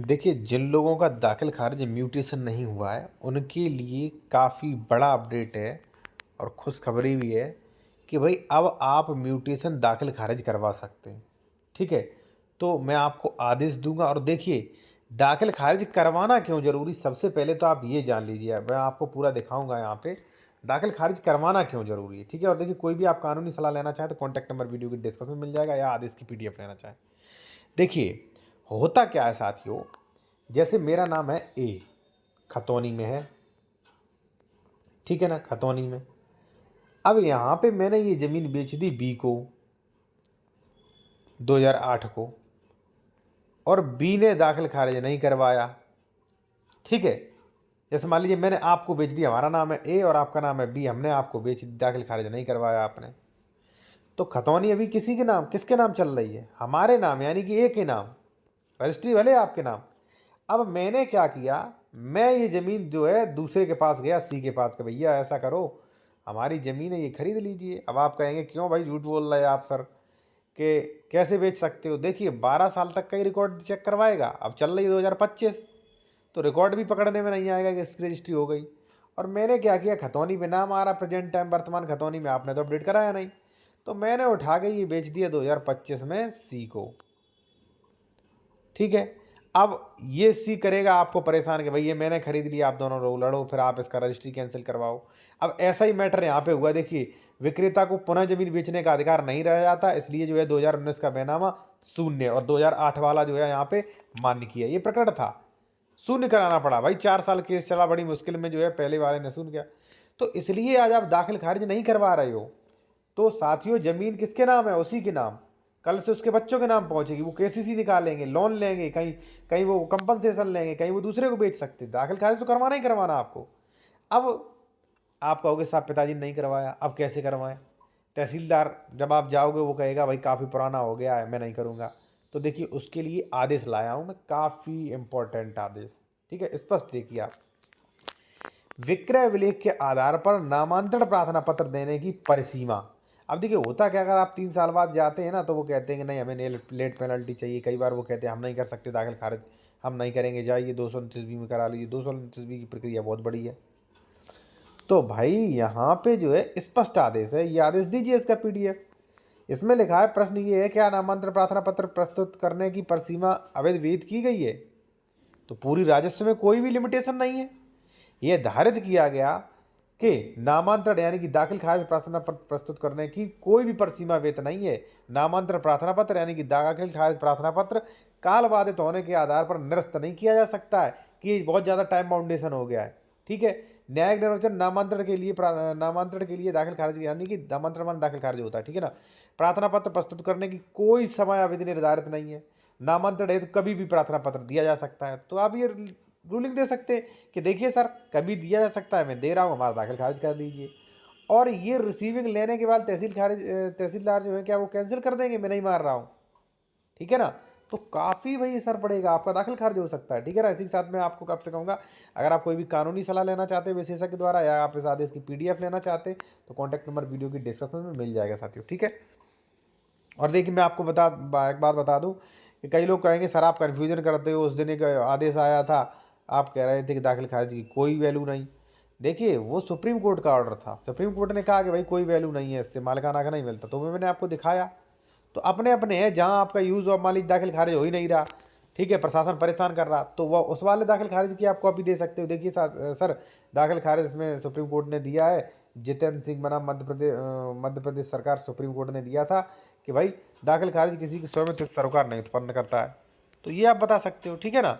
देखिए, जिन लोगों का दाखिल खारिज म्यूटेशन नहीं हुआ है, उनके लिए काफ़ी बड़ा अपडेट है और खुशखबरी भी है कि भाई अब आप म्यूटेशन दाखिल खारिज करवा सकते हैं। ठीक है? तो मैं आपको आदेश दूँगा और देखिए, दाखिल खारिज करवाना क्यों ज़रूरी, सबसे पहले तो आप ये जान लीजिए। मैं आपको पूरा दिखाऊँगा यहाँ पे, दाखिल खारिज करवाना क्यों ज़रूरी है। ठीक है? और देखिए, कोई भी आप कानूनी सलाह लेना चाहें तो कॉन्टैक्ट नंबर वीडियो के डिस्क्रिप्शन में मिल जाएगा, या आदेश की पीडीएफ लेना चाहें। देखिए, होता क्या है साथियों, जैसे मेरा नाम है ए, खतौनी में है, ठीक है ना? खतौनी में। अब यहाँ पे मैंने ये ज़मीन बेच दी बी को 2008 को, और बी ने दाखिल खारिज नहीं करवाया, ठीक है? जैसे मान लीजिए मैंने आपको बेच दी, हमारा नाम है ए और आपका नाम है बी, हमने आपको बेच दी, दाखिल खारिज नहीं करवाया आपने। तो खतौनी अभी किसी के नाम, किसके नाम चल रही है? हमारे नाम, यानी कि ए के नाम। रजिस्ट्री भले आपके नाम। अब मैंने क्या किया, मैं ये ज़मीन जो है दूसरे के पास गया, सी के पास, कि भैया ऐसा करो, हमारी ज़मीन है ये खरीद लीजिए। अब आप कहेंगे क्यों भाई झूठ बोल रहे हैं आप सर, कि कैसे बेच सकते हो? देखिए 12 साल तक का ही रिकॉर्ड चेक करवाएगा। अब चल रही है 2025, तो रिकॉर्ड भी पकड़ने में नहीं आएगा कि इसकी रजिस्ट्री हो गई। और मैंने क्या किया, खतौनी में नाम आ रहा प्रेजेंट टाइम, वर्तमान खतौनी में, आपने तो अपडेट कराया नहीं, तो मैंने उठा के ये बेच दिया 2025 में सी को। ठीक है? अब ये सी करेगा आपको परेशान कि भाई ये मैंने खरीद लिया, आप दोनों लोग लड़ो, फिर आप इसका रजिस्ट्री कैंसिल करवाओ। अब ऐसा ही मैटर यहाँ पे हुआ। देखिए, विक्रेता को पुनः जमीन बेचने का अधिकार नहीं रह जाता, इसलिए जो है 2019 का बैनामा शून्य और 2008 वाला जो है यहाँ पे मान्य किया। ये प्रकरण था, शून्य कराना पड़ा भाई। 4 साल केस चला, बड़ी मुश्किल में जो है पहले वाले ने शून्य किया। तो इसलिए आज आप दाखिल खारिज नहीं करवा रहे हो, तो साथियों जमीन किसके नाम है? उसी के नाम। कल से उसके बच्चों के नाम पहुंचेगी, वो केसीसी निकालेंगे, लोन लेंगे, कहीं कहीं वो कंपनसेशन लेंगे, कहीं वो दूसरे को बेच सकते। दाखिल खारिज तो करवाना ही करवाना आपको। अब आप कहोगे साहब पिताजी ने नहीं करवाया, अब कैसे करवाएं? तहसीलदार जब आप जाओगे वो कहेगा भाई काफ़ी पुराना हो गया है, मैं नहीं करूँगा। तो देखिए, उसके लिए आदेश लाया हूँ मैं, काफ़ी इंपॉर्टेंट आदेश। ठीक है? स्पष्ट देखिए आप, विक्रय विलेख के आधार पर नामांतरण प्रार्थना पत्र देने की परिसीमा। अब देखिए होता क्या, अगर आप 3 साल बाद जाते हैं ना, तो वो कहते हैं कि नहीं हमें लेट पेनल्टी चाहिए। कई बार वो कहते हैं हम नहीं कर सकते दाखिल खारिज, हम नहीं करेंगे, जाइए 229B में करा लीजिए। 229B की प्रक्रिया बहुत बड़ी है। तो भाई यहाँ पे जो है स्पष्ट आदेश है, ये आदेश दीजिए इसका पीडीएफ। इसमें लिखा है, प्रश्न ये है, क्या नामांतरण प्रार्थना पत्र प्रस्तुत करने की परिसीमा अवैध विहित की गई है? तो पूरी राजस्व में कोई भी लिमिटेशन नहीं है। यह धारित किया गया कि नामांतरण यानी कि दाखिल खारिज प्रार्थना पत्र प्रस्तुत करने की कोई भी परिसीमा वेत नहीं है। नामांतरण प्रार्थना पत्र यानी कि दाखिल खारिज प्रार्थना पत्र काल बाधित होने के आधार पर निरस्त नहीं किया जा सकता है कि ये बहुत ज़्यादा टाइम बाउंडेशन हो गया है। ठीक है? न्यायिक निर्वचन, नामांतरण के लिए दाखिल खारिज यानी कि नामांतरण मान दाखिल खारिज होता है। ठीक है ना? प्रार्थना पत्र प्रस्तुत करने की कोई समय अवधि निर्धारित नहीं है। नामांतरण हेतु कभी भी प्रार्थना पत्र दिया जा सकता है। तो आप ये रूलिंग दे सकते हैं कि देखिए सर कभी दिया जा सकता है, मैं दे रहा हूँ, हमारा दाखिल खारिज कर दीजिए। और ये रिसीविंग लेने के बाद तहसीलदार जो है क्या वो कैंसिल कर देंगे, मैं नहीं मार रहा हूँ। ठीक है ना? तो काफ़ी भाई असर पड़ेगा, आपका दाखिल खारिज हो सकता है। ठीक है ना? इसी के साथ मैं आपको कब से कहूँगा, अगर आप कोई भी कानूनी सलाह लेना चाहते हैं विशेषज्ञ द्वारा, या आप इस आदेश की पीडीएफ लेना चाहते हैं, तो कॉन्टैक्ट नंबर वीडियो की डिस्क्रिप्शन में मिल जाएगा साथियों। ठीक है? और देखिए मैं आपको एक बात बता दूं कि कई लोग कहेंगे सर आप कन्फ्यूजन करते हो, उस दिन एक आदेश आया था, आप कह रहे थे कि दाखिल खारिज की कोई वैल्यू नहीं। देखिए वो सुप्रीम कोर्ट का ऑर्डर था, सुप्रीम कोर्ट ने कहा कि भाई कोई वैल्यू नहीं है, इससे मालिकाना का नहीं मिलता, तो मैंने आपको दिखाया। तो अपने अपने हैं, जहाँ आपका यूज़ ऑफ मालिक दाखिल खारिज हो ही नहीं रहा, ठीक है, प्रशासन परेशान कर रहा, तो वह उस वाले दाखिल खारिज की आप कॉपी दे सकते हो। देखिए सर दाखिल खारिज में सुप्रीम कोर्ट ने दिया है, जितेंद्र सिंह बनाम मध्य प्रदेश सरकार, सुप्रीम कोर्ट ने दिया था कि भाई दाखिल खारिज किसी की स्वामित्व सरोकार नहीं उत्पन्न करता है। तो ये आप बता सकते हो। ठीक है ना?